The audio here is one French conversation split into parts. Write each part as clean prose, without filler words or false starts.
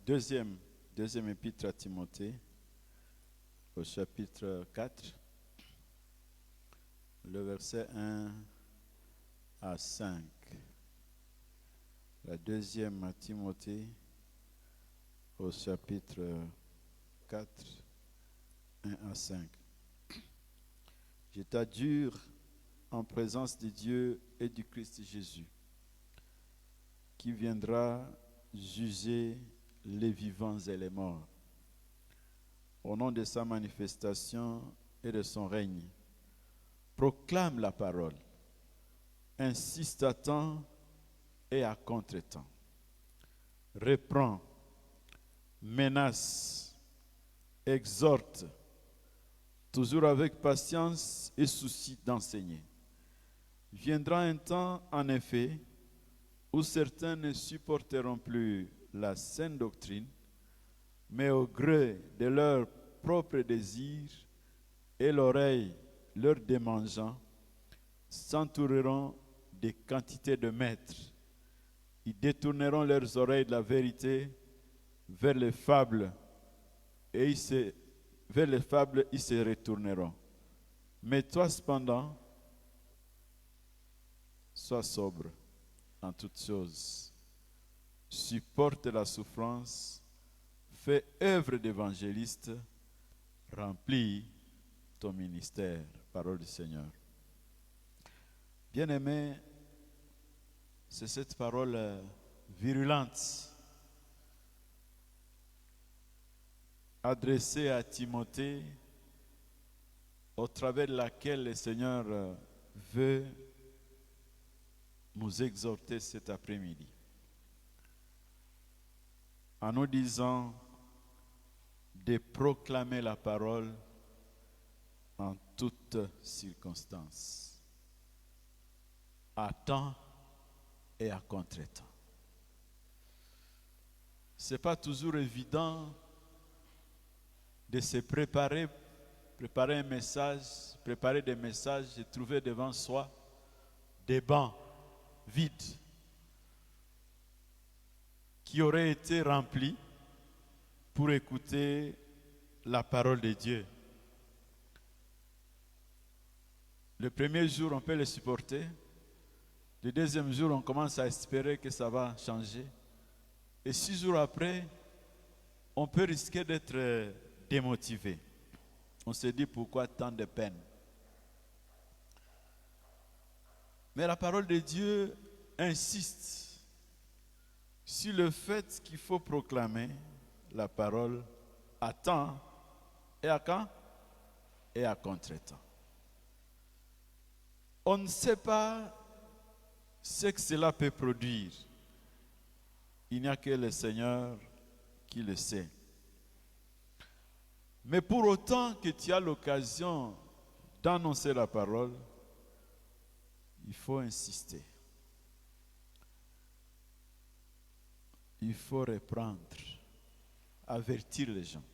deuxième épître à Timothée, au chapitre 4, le verset 1 à 5. La deuxième à Timothée, au chapitre 4, 1 à 5. Je t'adjure en présence de Dieu et du Christ Jésus, qui viendra juger les vivants et les morts, au nom de sa manifestation et de son règne. Proclame la parole, insiste à temps et à contre-temps. Reprends, menace, exhorte, toujours avec patience et souci d'enseigner. Viendra un temps, en effet, où certains ne supporteront plus la saine doctrine, mais au gré de leurs propres désirs et l'oreille leur démangeant, s'entoureront des quantités de maîtres. Ils détourneront leurs oreilles de la vérité vers les fables, et ils se retourneront. Mais toi, cependant, sois sobre en toutes choses. Supporte la souffrance, fais œuvre d'évangéliste, remplis ton ministère. Parole du Seigneur. Bien-aimés, c'est cette parole virulente adressée à Timothée, au travers de laquelle le Seigneur veut nous exhorter cet après-midi, en nous disant de proclamer la parole en toutes circonstances, à temps et à contre-temps. Ce n'est pas toujours évident de se préparer un message, préparer des messages et trouver devant soi des bancs vides qui auraient été remplis pour écouter la parole de Dieu. Le premier jour, on peut le supporter. Le deuxième jour, on commence à espérer que ça va changer. Et 6 jours après, on peut risquer d'être démotivé. On se dit pourquoi tant de peine. Mais la parole de Dieu insiste sur le fait qu'il faut proclamer la parole à temps et à quand? Et à contre-temps. On ne sait pas ce que cela peut produire. Il n'y a que le Seigneur qui le sait. Mais pour autant que tu as l'occasion d'annoncer la parole, il faut insister. Il faut reprendre, avertir les gens.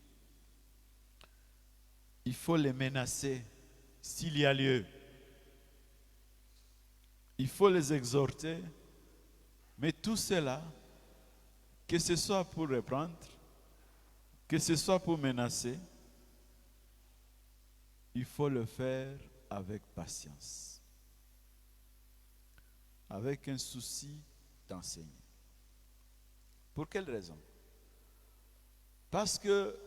Il faut les menacer s'il y a lieu. Il faut les exhorter. Mais tout cela, que ce soit pour reprendre, que ce soit pour menacer, il faut le faire avec patience, avec un souci d'enseigner. Pour quelle raison? Parce que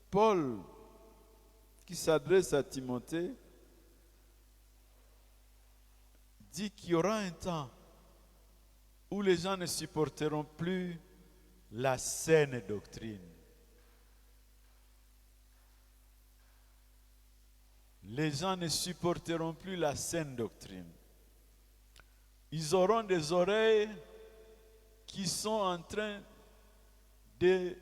Paul, qui s'adresse à Timothée, dit qu'il y aura un temps où les gens ne supporteront plus la saine doctrine. Les gens ne supporteront plus la saine doctrine. Ils auront des oreilles qui sont en train de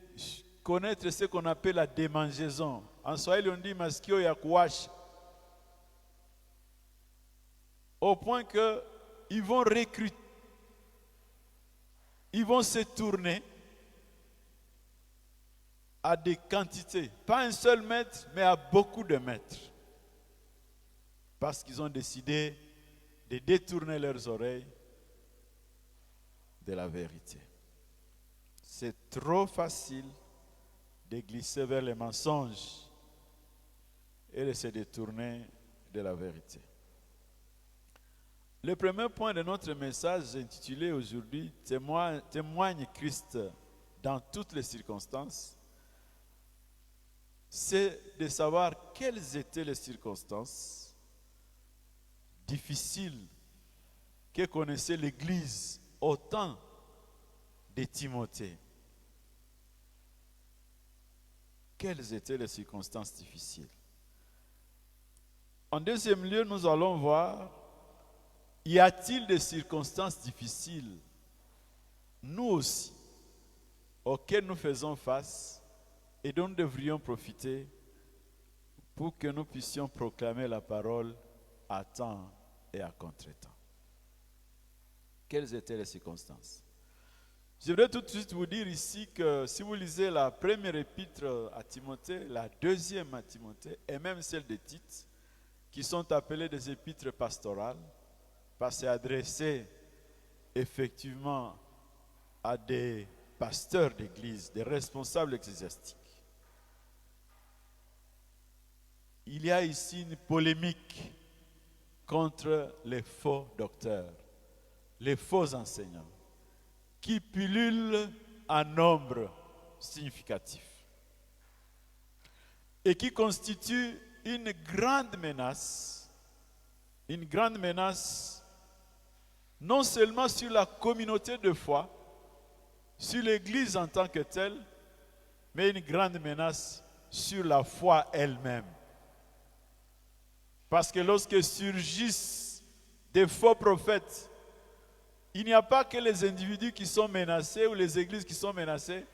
connaître ce qu'on appelle la démangeaison. En Swahili, on dit masikio ya kuwasha. Au point qu'ils vont recruter, ils vont se tourner à des quantités. Pas un seul maître, mais à beaucoup de maîtres. Parce qu'ils ont décidé de détourner leurs oreilles de la vérité. c'est trop facile de glisser vers les mensonges et de se détourner de la vérité. Le premier point de notre message intitulé aujourd'hui « Témoigne Christ dans toutes les circonstances », c'est de savoir quelles étaient les circonstances difficiles que connaissait l'Église au temps de Timothée. Quelles étaient les circonstances difficiles? En deuxième lieu, nous allons voir, y a-t-il des circonstances difficiles, nous aussi, auxquelles nous faisons face et dont nous devrions profiter pour que nous puissions proclamer la parole à temps et à contre-temps. Quelles étaient les circonstances? Je voudrais tout de suite vous dire ici que si vous lisez la première épître à Timothée, la deuxième à Timothée et même celle de Tite, qui sont appelées des épîtres pastorales, parce que c'est adressé effectivement à des pasteurs d'église, des responsables ecclésiastiques. Il y a ici une polémique contre les faux docteurs, les faux enseignants, qui pullulent en nombre significatif et qui constituent une grande menace non seulement sur la communauté de foi, sur l'Église en tant que telle, mais une grande menace sur la foi elle-même. Parce que lorsque surgissent des faux prophètes, il n'y a pas que les individus qui sont menacés ou les églises qui sont menacées,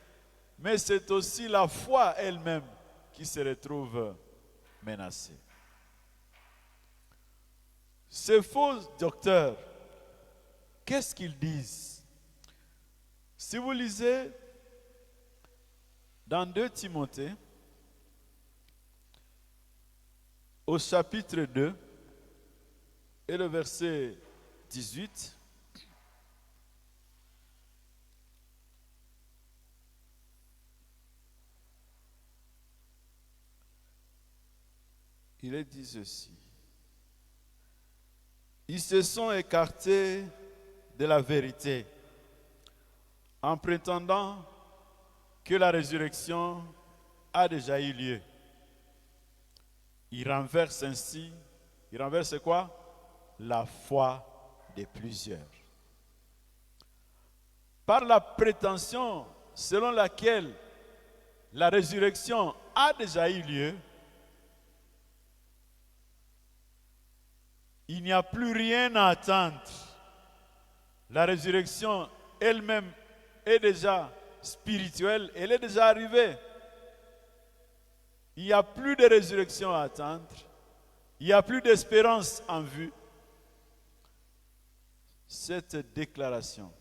mais c'est aussi la foi elle-même qui se retrouve menacée. Ces faux docteurs, qu'est-ce qu'ils disent? Si vous lisez dans 2 Timothée, au chapitre 2 et le verset 18, il est dit ceci. Ils se sont écartés de la vérité en prétendant que la résurrection a déjà eu lieu. Ils renversent ainsi, quoi? La foi de plusieurs. Par la prétention selon laquelle la résurrection a déjà eu lieu, il n'y a plus rien à attendre. La résurrection elle-même est déjà spirituelle, elle est déjà arrivée. Il n'y a plus de résurrection à attendre. Il n'y a plus d'espérance en vue. Cette déclaration,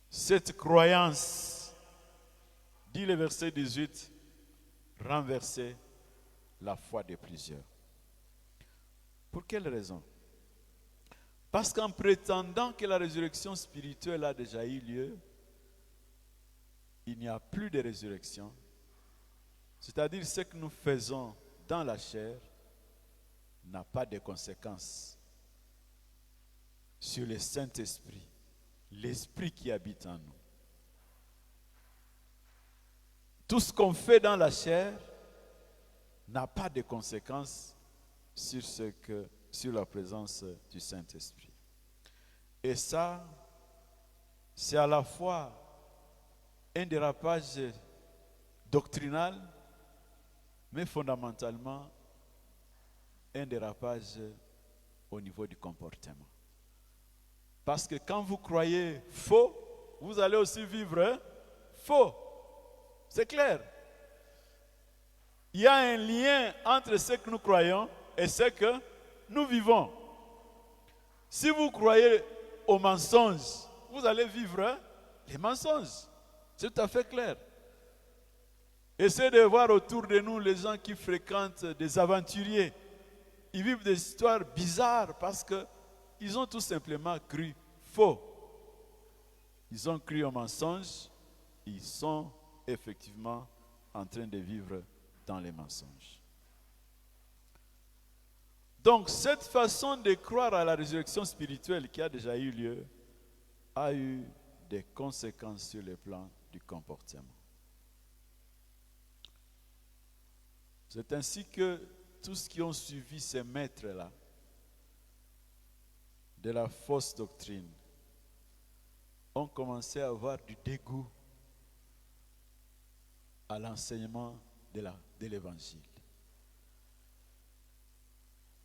cette croyance, dit le verset 18, renverser la foi de plusieurs. Pour quelle raison? Parce qu'en prétendant que la résurrection spirituelle a déjà eu lieu, il n'y a plus de résurrection. C'est-à-dire ce que nous faisons dans la chair n'a pas de conséquences sur le Saint-Esprit, l'Esprit qui habite en nous. Tout ce qu'on fait dans la chair n'a pas de conséquences sur la présence du Saint-Esprit. Et ça, c'est à la fois un dérapage doctrinal, mais fondamentalement un dérapage au niveau du comportement. Parce que quand vous croyez faux, vous allez aussi vivre faux. C'est clair. Il y a un lien entre ce que nous croyons et ce que nous vivons. Si vous croyez aux mensonges, vous allez vivre les mensonges. C'est tout à fait clair. Essayez de voir autour de nous les gens qui fréquentent des aventuriers. Ils vivent des histoires bizarres parce qu'ils ont tout simplement cru faux. Ils ont cru aux mensonges, ils sont effectivement en train de vivre dans les mensonges. Donc, cette façon de croire à la résurrection spirituelle qui a déjà eu lieu a eu des conséquences sur le plan du comportement. C'est ainsi que tous ceux qui ont suivi ces maîtres-là de la fausse doctrine ont commencé à avoir du dégoût à l'enseignement de l'Évangile.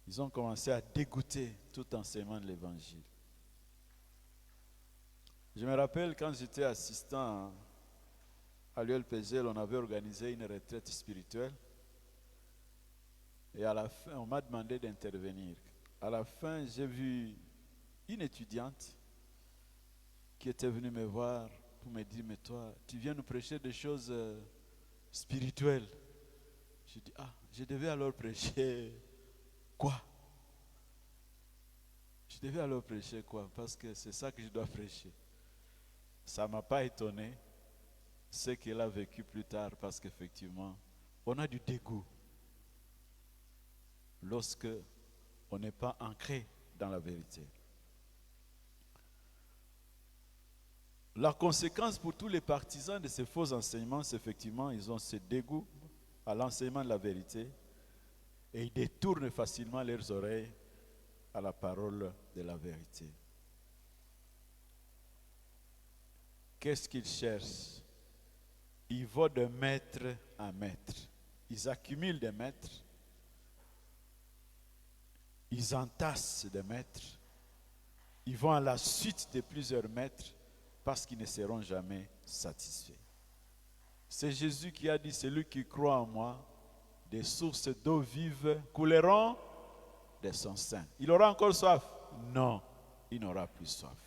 Ils ont commencé à dégoûter tout enseignement de l'Évangile. Je me rappelle quand j'étais assistant à l'ULPGL, on avait organisé une retraite spirituelle. Et à la fin, on m'a demandé d'intervenir. À la fin, j'ai vu une étudiante qui était venue me voir pour me dire, mais toi, tu viens nous prêcher des choses spirituelles. Je dis, je devais alors prêcher quoi? Je devais alors prêcher quoi? Parce que c'est ça que je dois prêcher. Ça ne m'a pas étonné ce qu'elle a vécu plus tard, parce qu'effectivement, on a du dégoût lorsque on n'est pas ancré dans la vérité. La conséquence pour tous les partisans de ces faux enseignements, c'est effectivement, ils ont ce dégoût à l'enseignement de la vérité et ils détournent facilement leurs oreilles à la parole de la vérité. Qu'est-ce qu'ils cherchent? Ils vont de maître en maître. Ils accumulent des maîtres. Ils entassent des maîtres. Ils vont à la suite de plusieurs maîtres parce qu'ils ne seront jamais satisfaits. C'est Jésus qui a dit, celui qui croit en moi, des sources d'eau vive couleront de son sein. Il aura encore soif? Non, il n'aura plus soif.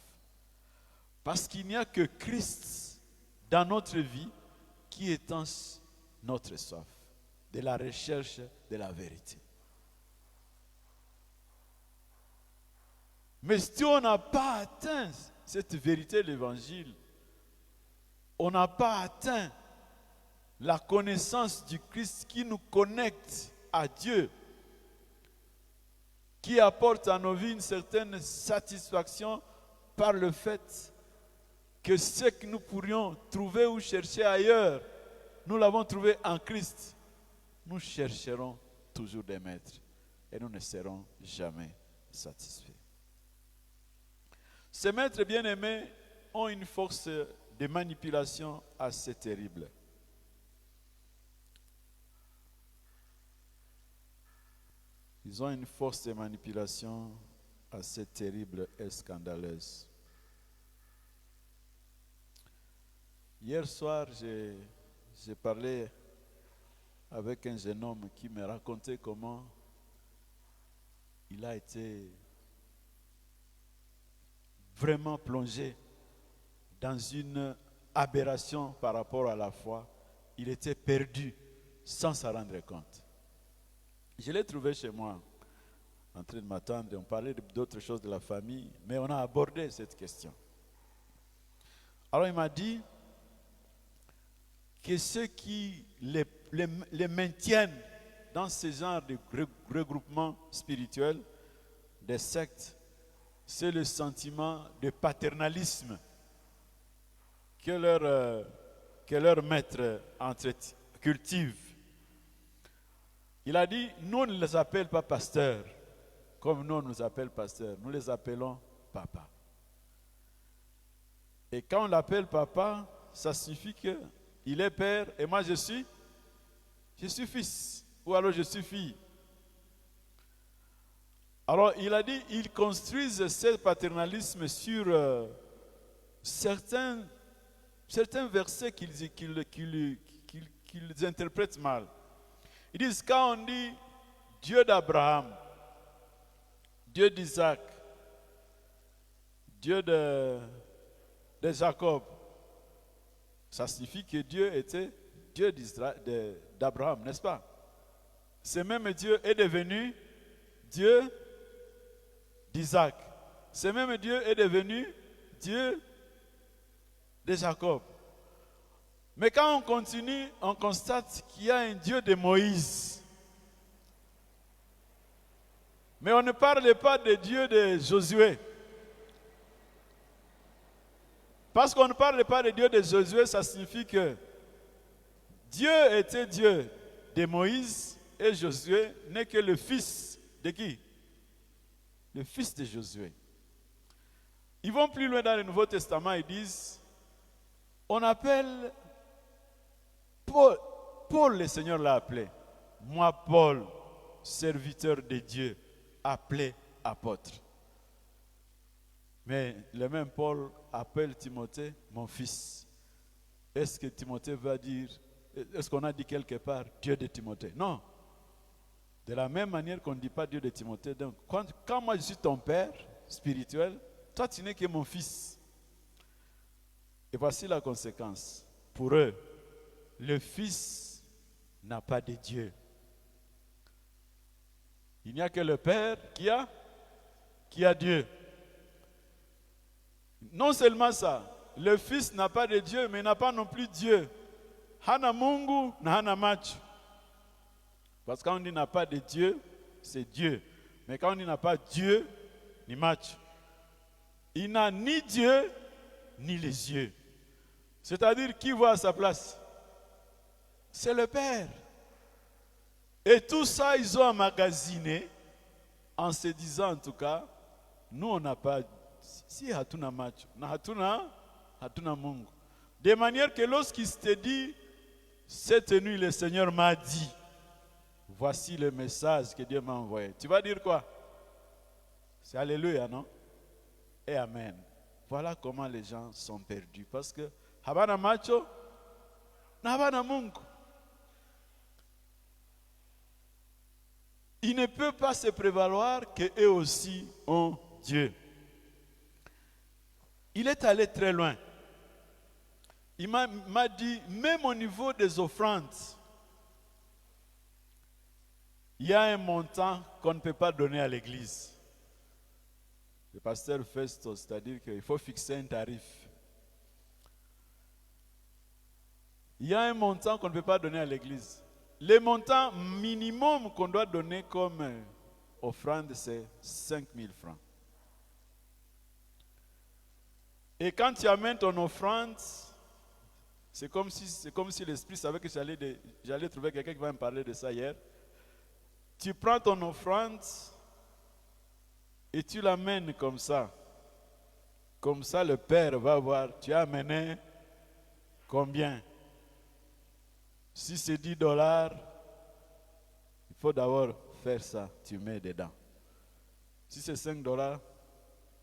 Parce qu'il n'y a que Christ dans notre vie qui étanche notre soif de la recherche de la vérité. Mais si on n'a pas atteint cette vérité de l'Évangile, on n'a pas atteint la connaissance du Christ qui nous connecte à Dieu, qui apporte à nos vies une certaine satisfaction par le fait que ce que nous pourrions trouver ou chercher ailleurs, nous l'avons trouvé en Christ. Nous chercherons toujours des maîtres et nous ne serons jamais satisfaits. Ces maîtres bien-aimés ont une force de manipulation assez terrible. Ils ont une force de manipulation assez terrible et scandaleuse. Hier soir, j'ai parlé avec un jeune homme qui me racontait comment il a été vraiment plongé dans une aberration par rapport à la foi. Il était perdu sans s'en rendre compte. Je l'ai trouvé chez moi, en train de m'attendre. On parlait d'autres choses de la famille, mais on a abordé cette question. Alors il m'a dit que ceux qui les maintiennent dans ce genre de regroupement spirituel, des sectes, c'est le sentiment de paternalisme que leur maître cultive. Il a dit, nous on ne les appelle pas pasteurs, comme nous on nous appelle pasteurs, nous les appelons papa. Et quand on l'appelle papa, ça signifie qu'il est père et moi je suis fils, ou alors je suis fille. Alors il a dit, ils construisent ce paternalisme sur certains versets qu'ils interprètent mal. Ils disent, quand on dit Dieu d'Abraham, Dieu d'Isaac, Dieu de Jacob, ça signifie que Dieu était Dieu d'Abraham, n'est-ce pas? Ce même Dieu est devenu Dieu d'Isaac. Ce même Dieu est devenu Dieu de Jacob. Mais quand on continue, on constate qu'il y a un Dieu de Moïse. Mais on ne parle pas de Dieu de Josué. Parce qu'on ne parle pas de Dieu de Josué, ça signifie que Dieu était Dieu de Moïse et Josué n'est que le fils de qui? Le fils de Josué. Ils vont plus loin dans le Nouveau Testament, ils disent, on appelle Paul, le Seigneur l'a appelé. Moi, Paul, serviteur de Dieu, appelé apôtre. Mais le même Paul appelle Timothée mon fils. Est-ce que Timothée va dire, est-ce qu'on a dit quelque part Dieu de Timothée? Non. De la même manière qu'on ne dit pas Dieu de Timothée. Donc, quand moi je suis ton père spirituel, toi tu n'es que mon fils. Et voici la conséquence. Pour eux, le fils n'a pas de Dieu. Il n'y a que le Père qui a Dieu. Non seulement ça, le Fils n'a pas de Dieu, mais il n'a pas non plus Dieu. Hana Mungu na hana macho. Parce que quand on dit n'a pas de Dieu, c'est Dieu. Mais quand on dit n'a pas Dieu, ni macho. Il n'a ni Dieu, ni les yeux. C'est-à-dire, qui voit à sa place? C'est le Père. Et tout ça, ils ont emmagasiné en se disant, en tout cas, nous, on n'a pas, si hatuna macho, na hatuna Mungu. De manière que lorsqu'il se dit, cette nuit, le Seigneur m'a dit, voici le message que Dieu m'a envoyé. Tu vas dire quoi? C'est Alléluia, non? Et Amen. Voilà comment les gens sont perdus. Parce que, habana macho, na habana Mungu. Il ne peut pas se prévaloir qu'eux aussi ont Dieu. Il est allé très loin. Il m'a dit, même au niveau des offrandes, il y a un montant qu'on ne peut pas donner à l'église. Le pasteur Festo, c'est-à-dire qu'il faut fixer un tarif. Il y a un montant qu'on ne peut pas donner à l'église. Le montant minimum qu'on doit donner comme offrande, c'est 5 000 francs. Et quand tu amènes ton offrande, c'est comme si l'Esprit savait que j'allais trouver quelqu'un qui va me parler de ça hier. Tu prends ton offrande et tu l'amènes comme ça. Comme ça, le Père va voir, tu as amené combien? Si c'est 10 $, il faut d'abord faire ça, tu mets dedans. Si c'est 5 $,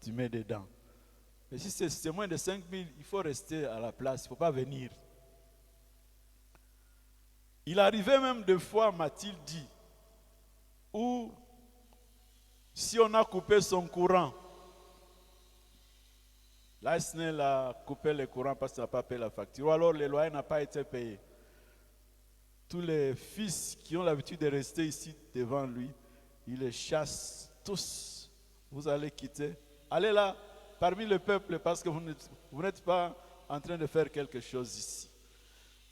tu mets dedans. Mais si c'est moins de 5 000, il faut rester à la place, il ne faut pas venir. Il arrivait même deux fois, m'a-t-il dit, où si on a coupé son courant, l'ASNEL a coupé le courant parce qu'il n'a pas payé la facture, ou alors le loyer n'a pas été payé. Tous les fils qui ont l'habitude de rester ici devant lui, il les chasse tous. Vous allez quitter. Allez là, parmi le peuple, parce que vous n'êtes pas en train de faire quelque chose ici.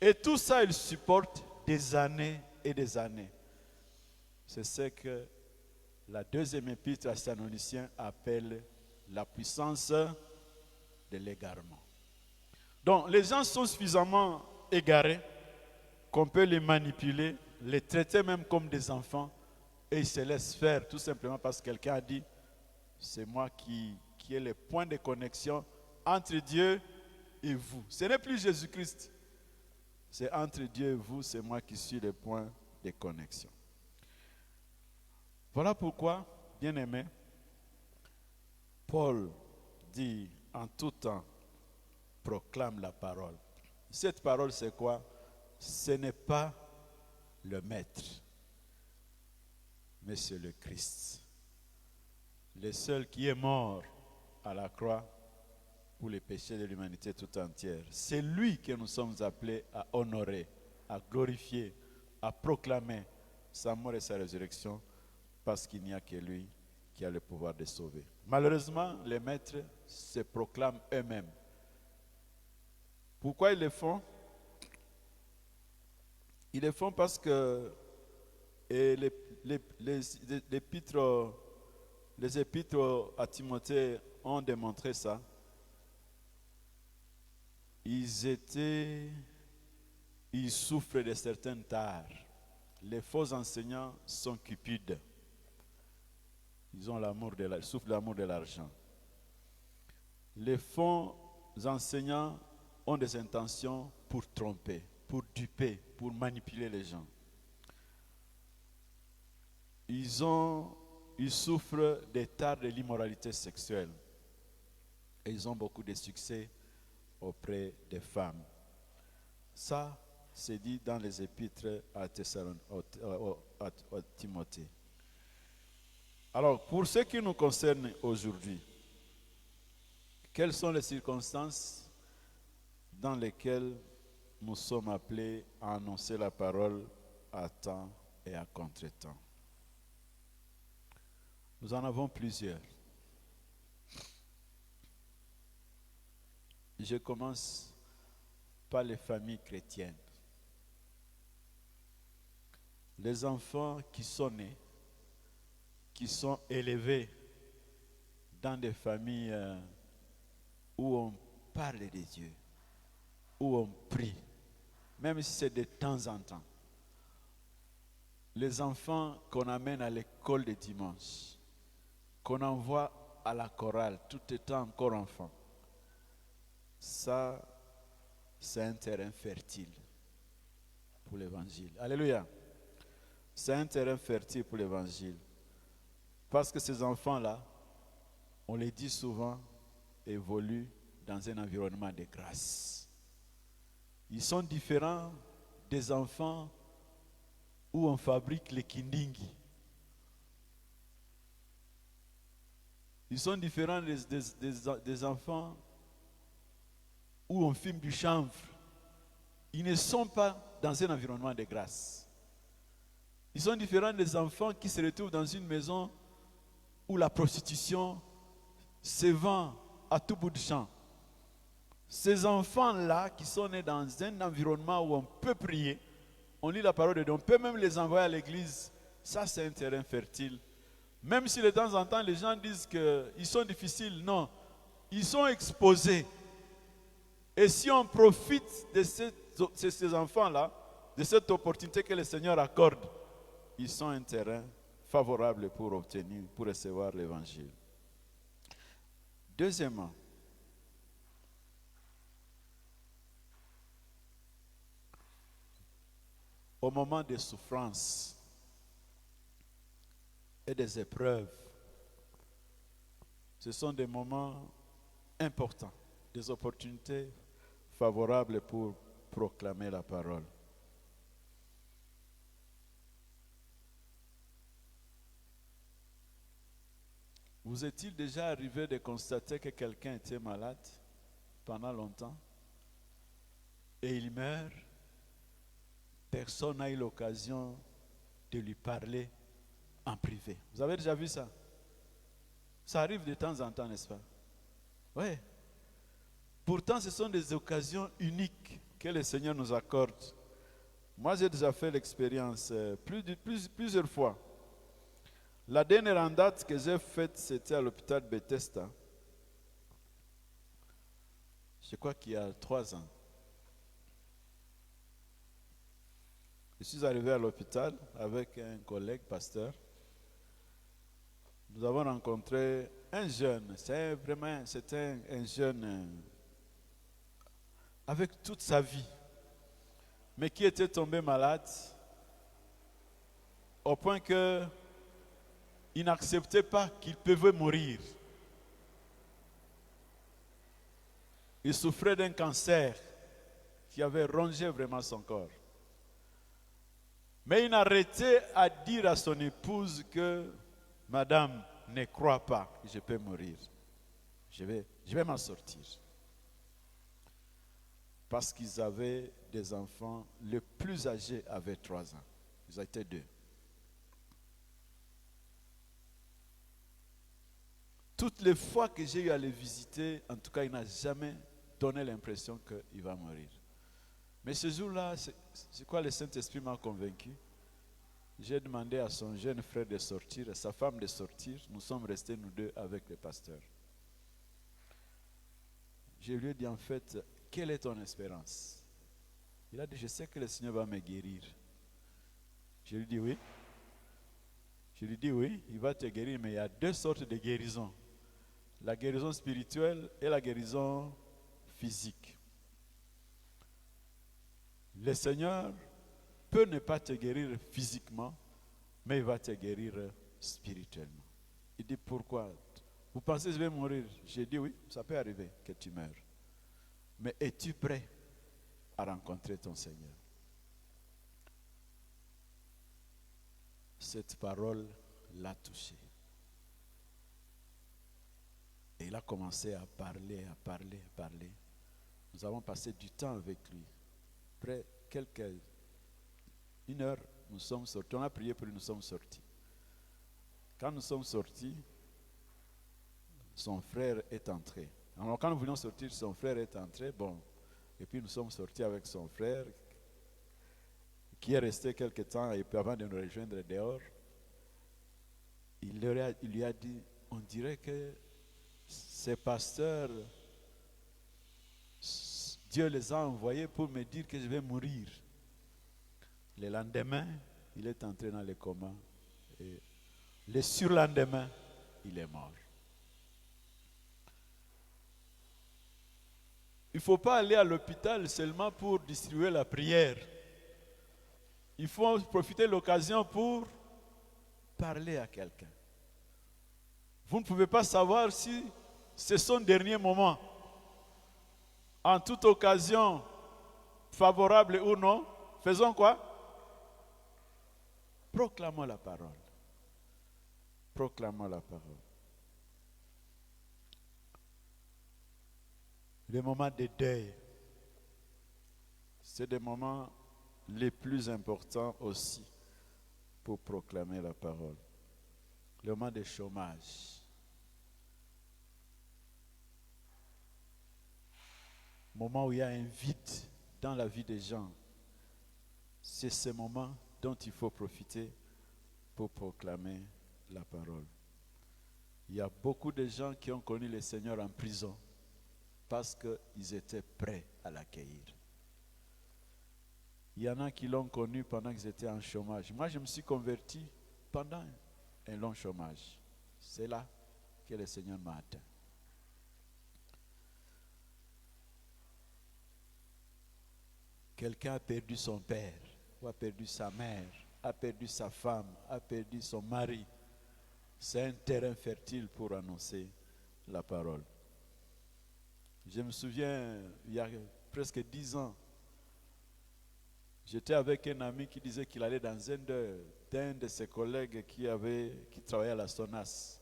Et tout ça, il supporte des années et des années. C'est ce que la deuxième épître à Thessaloniciens appelle la puissance de l'égarement. Donc, les gens sont suffisamment égarés qu'on peut les manipuler, les traiter même comme des enfants, et ils se laissent faire tout simplement parce que quelqu'un a dit, c'est moi qui ai le point de connexion entre Dieu et vous. Ce n'est plus Jésus-Christ, c'est entre Dieu et vous, c'est moi qui suis le point de connexion. Voilà pourquoi, bien-aimé, Paul dit en tout temps, proclame la parole. Cette parole, c'est quoi? Ce n'est pas le maître, mais c'est le Christ. Le seul qui est mort à la croix pour les péchés de l'humanité tout entière. C'est lui que nous sommes appelés à honorer, à glorifier, à proclamer sa mort et sa résurrection, parce qu'il n'y a que lui qui a le pouvoir de sauver. Malheureusement, les maîtres se proclament eux-mêmes. Pourquoi ils le font? Ils le font parce que et les épîtres à Timothée ont démontré ça. Ils souffrent de certaines tares. Les faux enseignants sont cupides. Ils ont ils souffrent de l'amour de l'argent. Les faux enseignants ont des intentions pour tromper, pour duper, pour manipuler les gens. Ils souffrent des tares de l'immoralité sexuelle. Et ils ont beaucoup de succès auprès des femmes. Ça, c'est dit dans les épîtres à Timothée. Alors, pour ce qui nous concerne aujourd'hui, quelles sont les circonstances dans lesquelles nous sommes appelés à annoncer la parole à temps et à contre-temps? Nous en avons plusieurs. Je commence par les familles chrétiennes. Les enfants qui sont nés, qui sont élevés dans des familles où on parle de Dieu, où on prie, même si c'est de temps en temps. Les enfants qu'on amène à l'école de dimanche, qu'on envoie à la chorale tout étant encore enfant, ça, c'est un terrain fertile pour l'évangile. Alléluia. C'est un terrain fertile pour l'évangile. Parce que ces enfants-là, on les dit souvent, évoluent dans un environnement de grâce. Ils sont différents des enfants où on fabrique les kindingi. Ils sont différents des enfants où on filme du chanvre. Ils ne sont pas dans un environnement de grâce. Ils sont différents des enfants qui se retrouvent dans une maison où la prostitution se vend à tout bout de champ. Ces enfants-là qui sont nés dans un environnement où on peut prier, on lit la parole de Dieu, on peut même les envoyer à l'église, ça c'est un terrain fertile. Même si de temps en temps les gens disent qu'ils sont difficiles, non, ils sont exposés. Et si on profite de ces enfants-là, de cette opportunité que le Seigneur accorde, ils sont un terrain favorable pour recevoir l'évangile. Deuxièmement, au moment des souffrances et des épreuves, ce sont des moments importants, des opportunités favorables pour proclamer la parole. Vous est-il déjà arrivé de constater que quelqu'un était malade pendant longtemps et il meurt? Personne n'a eu l'occasion de lui parler en privé. Vous avez déjà vu ça? Ça arrive de temps en temps, n'est-ce pas? Oui. Pourtant, ce sont des occasions uniques que le Seigneur nous accorde. Moi, j'ai déjà fait l'expérience plusieurs fois. La dernière en date que j'ai faite, c'était à l'hôpital Bethesda. Je crois qu'il y a 3 ans. Je suis arrivé à l'hôpital avec un collègue pasteur. Nous avons rencontré un jeune. C'était un jeune avec toute sa vie, mais qui était tombé malade au point que il n'acceptait pas qu'il pouvait mourir. Il souffrait d'un cancer qui avait rongé vraiment son corps. Mais il n'arrêtait à dire à son épouse que Madame, ne crois pas que je peux mourir. Je vais m'en sortir. Parce qu'ils avaient des enfants, le plus âgé avait 3 ans. Ils étaient 2. Toutes les fois que j'ai eu à les visiter, en tout cas, il n'a jamais donné l'impression qu'il va mourir. Mais ce jour-là, c'est quoi le Saint-Esprit m'a convaincu? J'ai demandé à son jeune frère de sortir, à sa femme de sortir. Nous sommes restés nous deux avec le pasteur. Je lui ai dit en fait, quelle est ton espérance? Il a dit, je sais que le Seigneur va me guérir. Je lui ai dit oui. Je lui ai dit oui, il va te guérir, mais il y a deux sortes de guérisons. La guérison spirituelle et la guérison physique. Le Seigneur peut ne pas te guérir physiquement, mais il va te guérir spirituellement. Il dit, pourquoi? Vous pensez que je vais mourir? J'ai dit oui, ça peut arriver que tu meurs. Mais es-tu prêt à rencontrer ton Seigneur? Cette parole l'a touché. Et il a commencé à parler. Nous avons passé du temps avec lui. Après une heure, nous sommes sortis. On a prié puis nous sommes sortis. Quand nous sommes sortis, son frère est entré. Alors quand nous voulions sortir, son frère est entré. Bon, et puis nous sommes sortis avec son frère, qui est resté quelque temps, et puis avant de nous rejoindre dehors, il lui a dit, on dirait que ces pasteurs, Dieu les a envoyés pour me dire que je vais mourir. Le lendemain, il est entré dans le coma. Et le surlendemain, il est mort. Il ne faut pas aller à l'hôpital seulement pour distribuer la prière. Il faut profiter de l'occasion pour parler à quelqu'un. Vous ne pouvez pas savoir si c'est son dernier moment. En toute occasion, favorable ou non, faisons quoi? Proclamons la parole. Proclamons la parole. Les moments de deuil, c'est des moments les plus importants aussi pour proclamer la parole. Le moment de chômage. Moment où il y a un vide dans la vie des gens. C'est ce moment dont il faut profiter pour proclamer la parole. Il y a beaucoup de gens qui ont connu le Seigneur en prison parce qu'ils étaient prêts à l'accueillir. Il y en a qui l'ont connu pendant qu'ils étaient en chômage. Moi, je me suis converti pendant un long chômage. C'est là que le Seigneur m'a atteint. Quelqu'un a perdu son père, ou a perdu sa mère, a perdu sa femme, a perdu son mari. C'est un terrain fertile pour annoncer la parole. Je me souviens, il y a presque 10 ans, j'étais avec un ami qui disait qu'il allait dans d'un de ses collègues qui travaillait à la SONAS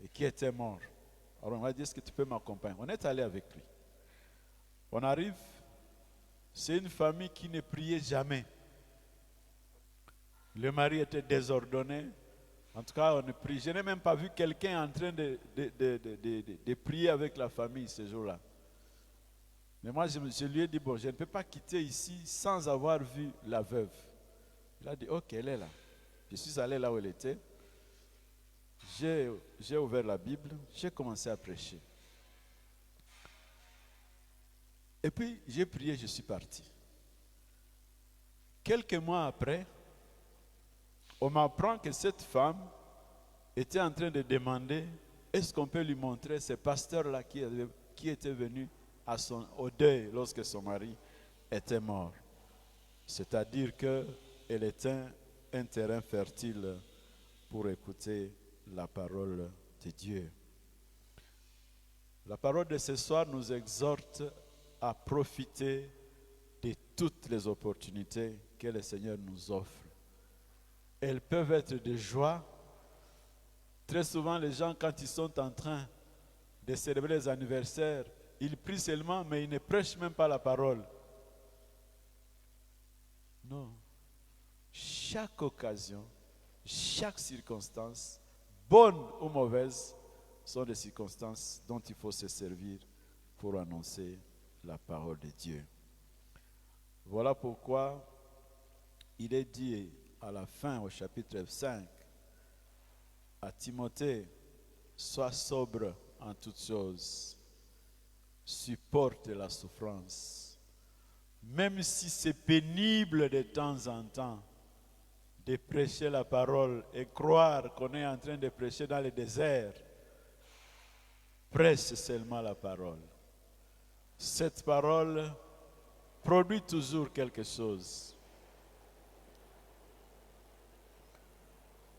et qui était mort. Alors on m'a dit, est-ce que tu peux m'accompagner? On est allé avec lui. On arrive, c'est une famille qui ne priait jamais. Le mari était désordonné. En tout cas, on ne prie. Je n'ai même pas vu quelqu'un en train de prier avec la famille ce jour-là. Mais moi, je lui ai dit, bon, je ne peux pas quitter ici sans avoir vu la veuve. Il a dit, ok, elle est là. Je suis allé là où elle était. J'ai ouvert la Bible, j'ai commencé à prêcher. Et puis, j'ai prié, je suis parti. Quelques mois après, on m'apprend que cette femme était en train de demander, est-ce qu'on peut lui montrer ce pasteur-là qui était venu au deuil lorsque son mari était mort. C'est-à-dire qu'elle était un terrain fertile pour écouter la parole de Dieu. La parole de ce soir nous exhorte à profiter de toutes les opportunités que le Seigneur nous offre. Elles peuvent être de joie. Très souvent, les gens, quand ils sont en train de célébrer les anniversaires, ils prient seulement, mais ils ne prêchent même pas la parole. Non. Chaque occasion, chaque circonstance, bonne ou mauvaise, sont des circonstances dont il faut se servir pour annoncer la parole de Dieu. Voilà pourquoi il est dit à la fin, au chapitre 5, à Timothée, sois sobre en toutes choses, supporte la souffrance, même si c'est pénible de temps en temps de prêcher la parole et croire qu'on est en train de prêcher dans le désert. Prêche seulement la parole. Cette parole produit toujours quelque chose.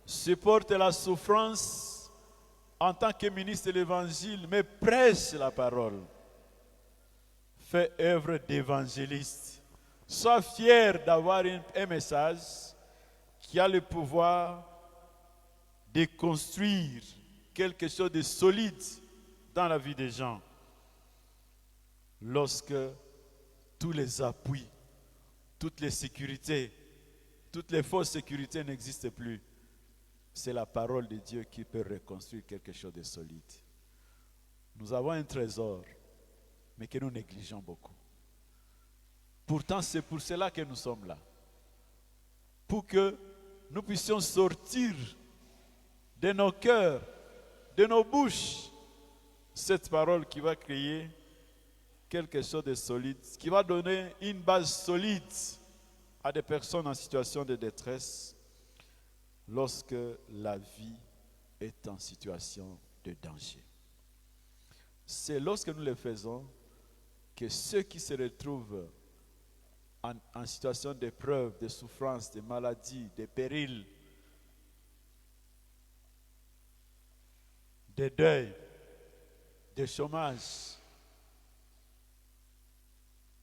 Supporte la souffrance en tant que ministre de l'Évangile, mais prêche la parole. Fais œuvre d'évangéliste. Sois fier d'avoir un message qui a le pouvoir de construire quelque chose de solide dans la vie des gens. Lorsque tous les appuis, toutes les sécurités, toutes les fausses sécurités n'existent plus, c'est la parole de Dieu qui peut reconstruire quelque chose de solide. Nous avons un trésor, mais que nous négligeons beaucoup. Pourtant, c'est pour cela que nous sommes là. Pour que nous puissions sortir de nos cœurs, de nos bouches, cette parole qui va créer quelque chose de solide, qui va donner une base solide à des personnes en situation de détresse lorsque la vie est en situation de danger. C'est lorsque nous le faisons que ceux qui se retrouvent en situation d'épreuve, de souffrance, de maladie, de péril, de deuil, de chômage,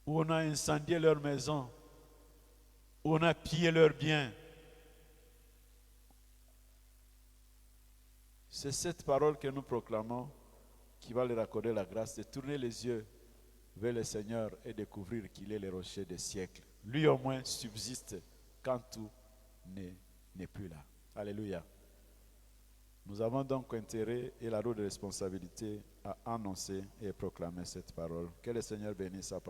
où on a incendié leur maison, où on a pillé leurs biens. C'est cette parole que nous proclamons qui va leur accorder la grâce de tourner les yeux vers le Seigneur et découvrir qu'il est le rocher des siècles. Lui au moins subsiste quand tout n'est plus là. Alléluia. Nous avons donc intérêt et la rôle de responsabilité à annoncer et proclamer cette parole. Que le Seigneur bénisse sa parole.